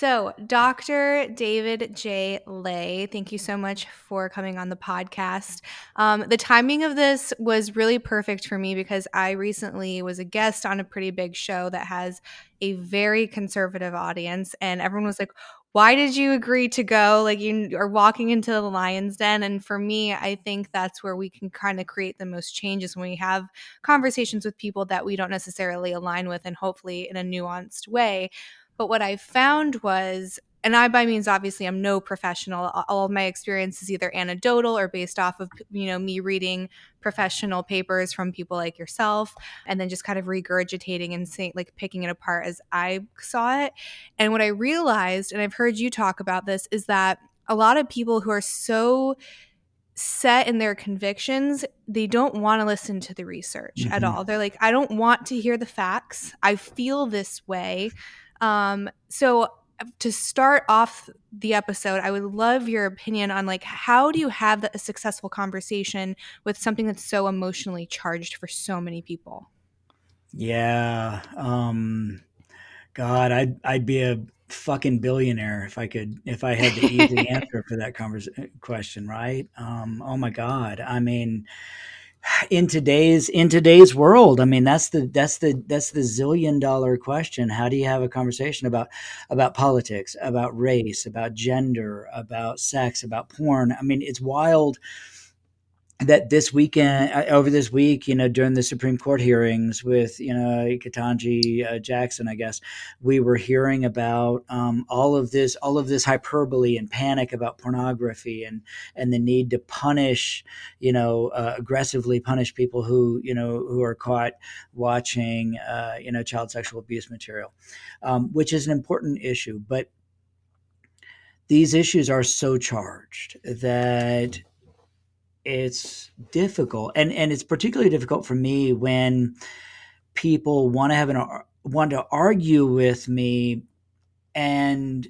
So, Dr. David J. Lay, thank you so much for coming on the podcast. The timing of this was really perfect for me because I recently was a guest on a pretty big show that has a very conservative audience, and everyone was like, why did you agree to go? Like, you are walking into the lion's den. And for me, I think that's where we can kind of create the most changes when we have conversations with people that we don't necessarily align with, and hopefully in a nuanced way. But what I found was, and I by means obviously I'm no professional. All of my experience is either anecdotal or based off of me reading professional papers from people like yourself, and then just kind of regurgitating and saying, like, picking it apart as I saw it. And what I realized, and I've heard you talk about this, is that a lot of people who are so set in their convictions, they don't want to listen to the research at all. They're like, I don't want to hear the facts. I feel this way. So to start off the episode, I would love your opinion on, like, how do you have a successful conversation with something that's so emotionally charged for so many people? Yeah. God, I'd be a fucking billionaire if I had the easy answer for that question, right? Oh my God. I mean, in today's world, I mean, that's the $1 zillion question. How do you have a conversation about politics, about race, about gender, about sex, about porn? I mean, it's wild that this weekend, over this week, during the Supreme Court hearings with, Ketanji Jackson, I guess, we were hearing about all of this hyperbole and panic about pornography and the need to punish, aggressively punish people who are caught watching, child sexual abuse material, which is an important issue. But these issues are so charged that it's difficult, and it's particularly difficult for me when people want to argue with me, and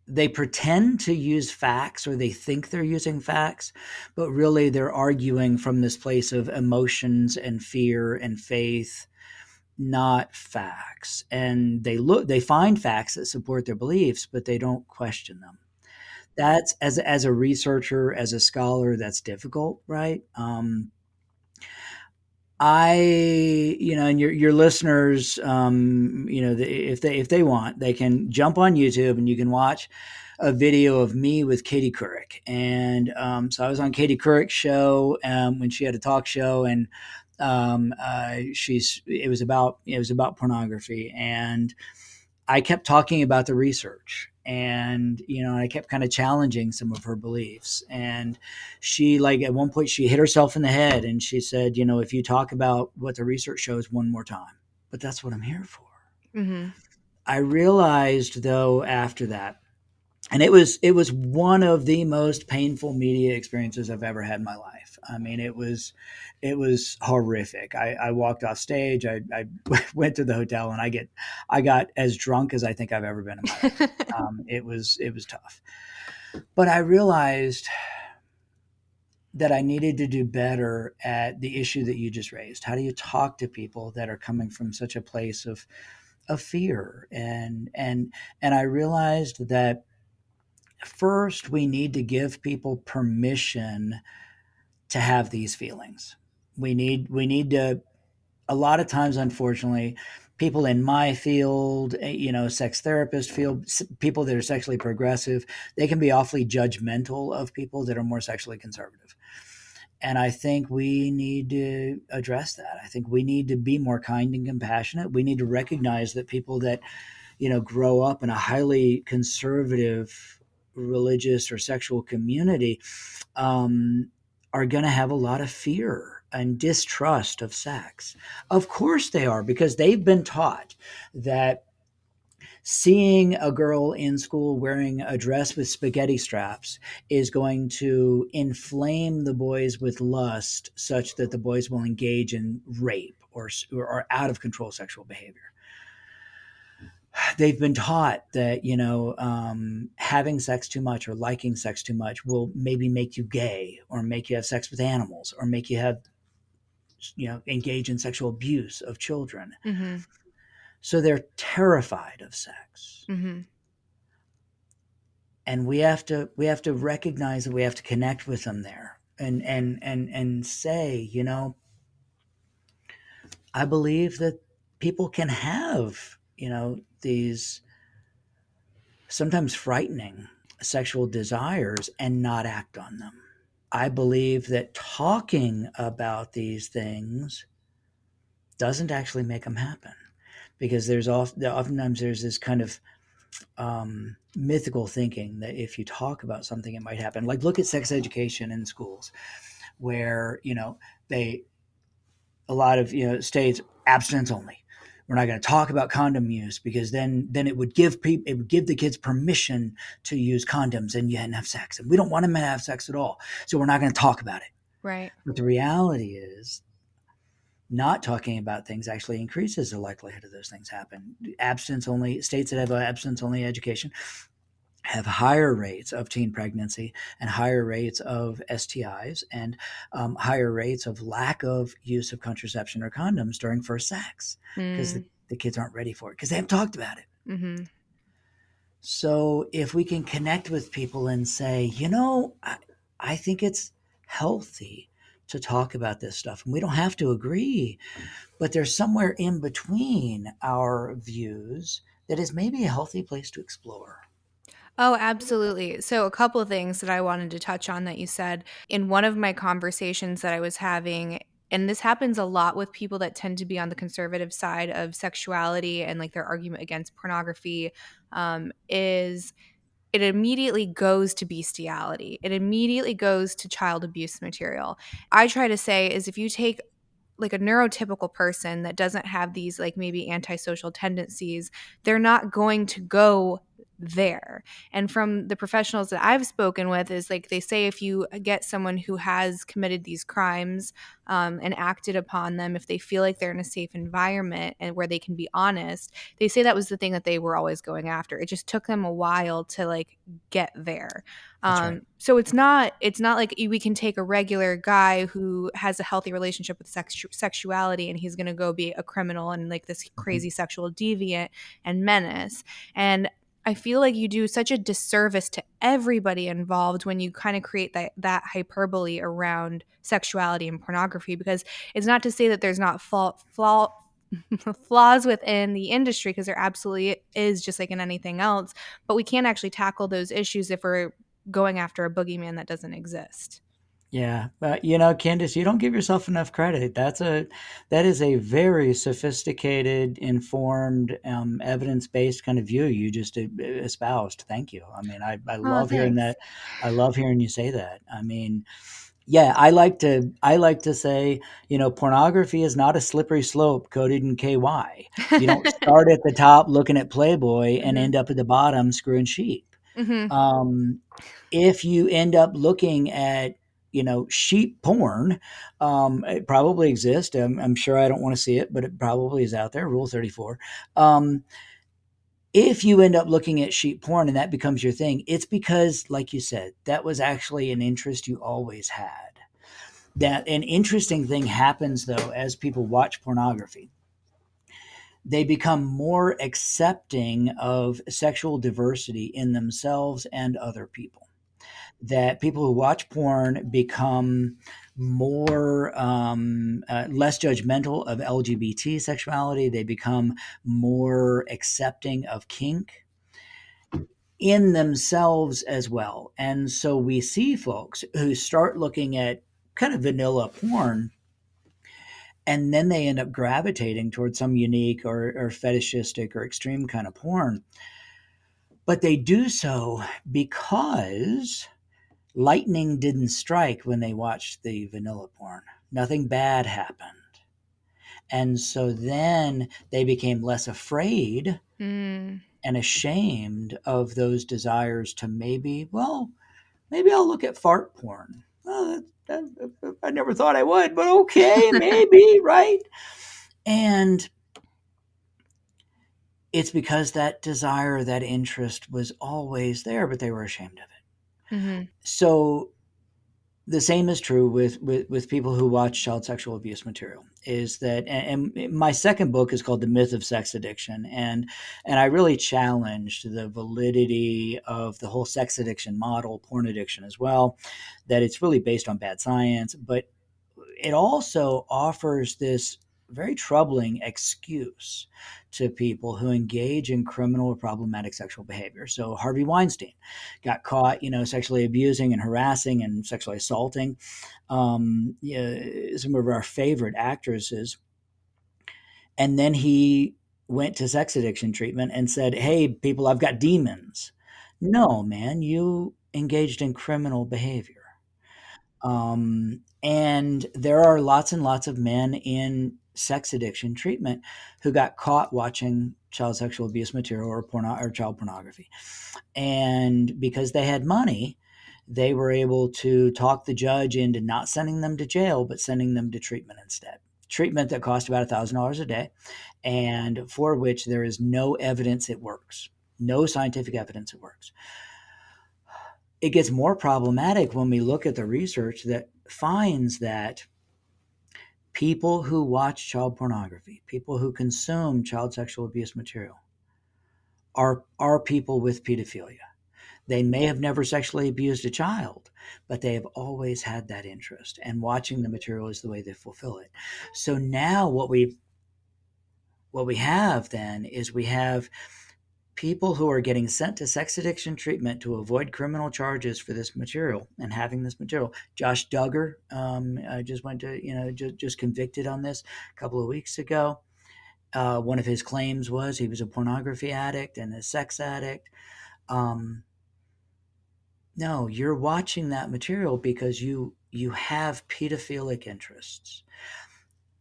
they pretend to use facts, or they think they're using facts, but really they're arguing from this place of emotions and fear and faith, not facts. And they find facts that support their beliefs, but they don't question them. That's, as a researcher, as a scholar, that's difficult, right? And your listeners, if they want, they can jump on YouTube and you can watch a video of me with Katie Couric. And so I was on Katie Couric's show when she had a talk show, and it was about pornography, and I kept talking about the research, and I kept kind of challenging some of her beliefs. And she, like, at one point, she hit herself in the head, and she said, if you talk about what the research shows one more time. But that's what I'm here for. Mm-hmm. I realized, though, after that, and it was one of the most painful media experiences I've ever had in my life. I mean, it was horrific. I walked off stage. I went to the hotel, and I got as drunk as I think I've ever been in my life. It was tough, but I realized that I needed to do better at the issue that you just raised. How do you talk to people that are coming from such a place of fear? And I realized that first, we need to give people permission to have these feelings. We need to, a lot of times, unfortunately, people in my field, sex therapist field, people that are sexually progressive, they can be awfully judgmental of people that are more sexually conservative. And I think we need to address that. I think we need to be more kind and compassionate. We need to recognize that people that grow up in a highly conservative religious or sexual community, um, are going to have a lot of fear and distrust of sex. Of course they are, because they've been taught that seeing a girl in school wearing a dress with spaghetti straps is going to inflame the boys with lust, such that the boys will engage in rape or out of control sexual behavior. They've been taught that having sex too much or liking sex too much will maybe make you gay, or make you have sex with animals, or make you have engage in sexual abuse of children. Mm-hmm. So they're terrified of sex. Mm-hmm. And we have to recognize that we have to connect with them there, and say, I believe that people can have, these sometimes frightening sexual desires and not act on them. I believe that talking about these things doesn't actually make them happen, because oftentimes there's this kind of mythical thinking that if you talk about something, it might happen. Like, look at sex education in schools, where they a lot of states, abstinence only. We're not going to talk about condom use, because then it would give the kids permission to use condoms and have sex, and we don't want them to have sex at all, so we're not going to talk about it. Right. But the reality is, not talking about things actually increases the likelihood of those things happen. Abstinence only states that have abstinence only education have higher rates of teen pregnancy and higher rates of STIs, and higher rates of lack of use of contraception or condoms during first sex, because Mm. the kids aren't ready for it, because they haven't talked about it. Mm-hmm. So if we can connect with people and say, I think it's healthy to talk about this stuff, and we don't have to agree, but there's somewhere in between our views that is maybe a healthy place to explore. Oh, absolutely. So, a couple of things that I wanted to touch on that you said in one of my conversations that I was having, and this happens a lot with people that tend to be on the conservative side of sexuality and like their argument against pornography, is it immediately goes to bestiality. It immediately goes to child abuse material. I try to say is if you take like a neurotypical person that doesn't have these like maybe antisocial tendencies, they're not going to go there. And from the professionals that I've spoken with is like they say if you get someone who has committed these crimes and acted upon them, if they feel like they're in a safe environment and where they can be honest, they say that was the thing that they were always going after. It just took them a while to like get there. That's right. So it's not like we can take a regular guy who has a healthy relationship with sexuality and he's going to go be a criminal and like this Mhm. crazy sexual deviant and menace. And I feel like you do such a disservice to everybody involved when you kind of create that hyperbole around sexuality and pornography, because it's not to say that there's not flaws within the industry, because there absolutely is, just like in anything else, but we can't actually tackle those issues if we're going after a boogeyman that doesn't exist. Yeah, but Candace, you don't give yourself enough credit. That is a very sophisticated, informed, evidence-based kind of view you just espoused. Thank you. I mean, I Oh, love hearing thanks. that. I love hearing you say that. I mean, yeah, I like to say, pornography is not a slippery slope coated in KY. You don't start at the top looking at Playboy and Hmm. end up at the bottom screwing sheep. Hmm. Um, if you end up looking at sheep porn, it probably exists. I'm sure I don't want to see it, but it probably is out there. Rule 34. Um, if you end up looking at sheep porn and that becomes your thing, it's because, like you said, that was actually an interest you always had. That an interesting thing happens though as people watch pornography. They become more accepting of sexual diversity in themselves and other people. That people who watch porn become more less judgmental of LGBT sexuality. They become more accepting of kink in themselves as well. And so we see folks who start looking at kind of vanilla porn, and then they end up gravitating towards some unique or fetishistic or extreme kind of porn. But they do so because lightning didn't strike when they watched the vanilla porn. Nothing bad happened. And so then they became less afraid Mm. and ashamed of those desires to maybe I'll look at fart porn. Oh, I never thought I would, but okay, maybe, right? And it's because that desire, that interest was always there, but they were ashamed of it. Hmm. So The same is true with people who watch child sexual abuse material. Is that, and my second book is called The Myth of Sex Addiction, and I really challenged the validity of the whole sex addiction model, porn addiction as well, that it's really based on bad science, but it also offers this very troubling excuse to people who engage in criminal or problematic sexual behavior. So Harvey Weinstein got caught, sexually abusing and harassing and sexually assaulting some of our favorite actresses, and then he went to sex addiction treatment and said, "Hey, people, I've got demons." No, man, you engaged in criminal behavior. And there are lots and lots of men in sex addiction treatment who got caught watching child sexual abuse material or or child pornography. And because they had money, they were able to talk the judge into not sending them to jail, but sending them to treatment instead. Treatment that cost about $1,000 a day, and for which there is no evidence it works, no scientific evidence it works. It gets more problematic when we look at the research that finds that people who watch child pornography, people who consume child sexual abuse material, are people with pedophilia. They may have never sexually abused a child, but they have always had that interest, and watching the material is the way they fulfill it. So now what we have then is we have people who are getting sent to sex addiction treatment to avoid criminal charges for this material and having this material. Josh Duggar just went to, just convicted on this a couple of weeks ago. One of his claims was he was a pornography addict and a sex addict. Um, no, you're watching that material because you have pedophilic interests.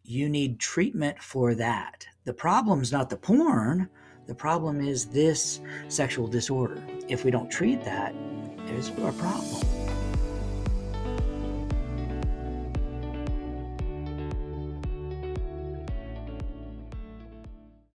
You need treatment for that. The problem's not the porn. The problem is this sexual disorder. If we don't treat that, there's a problem.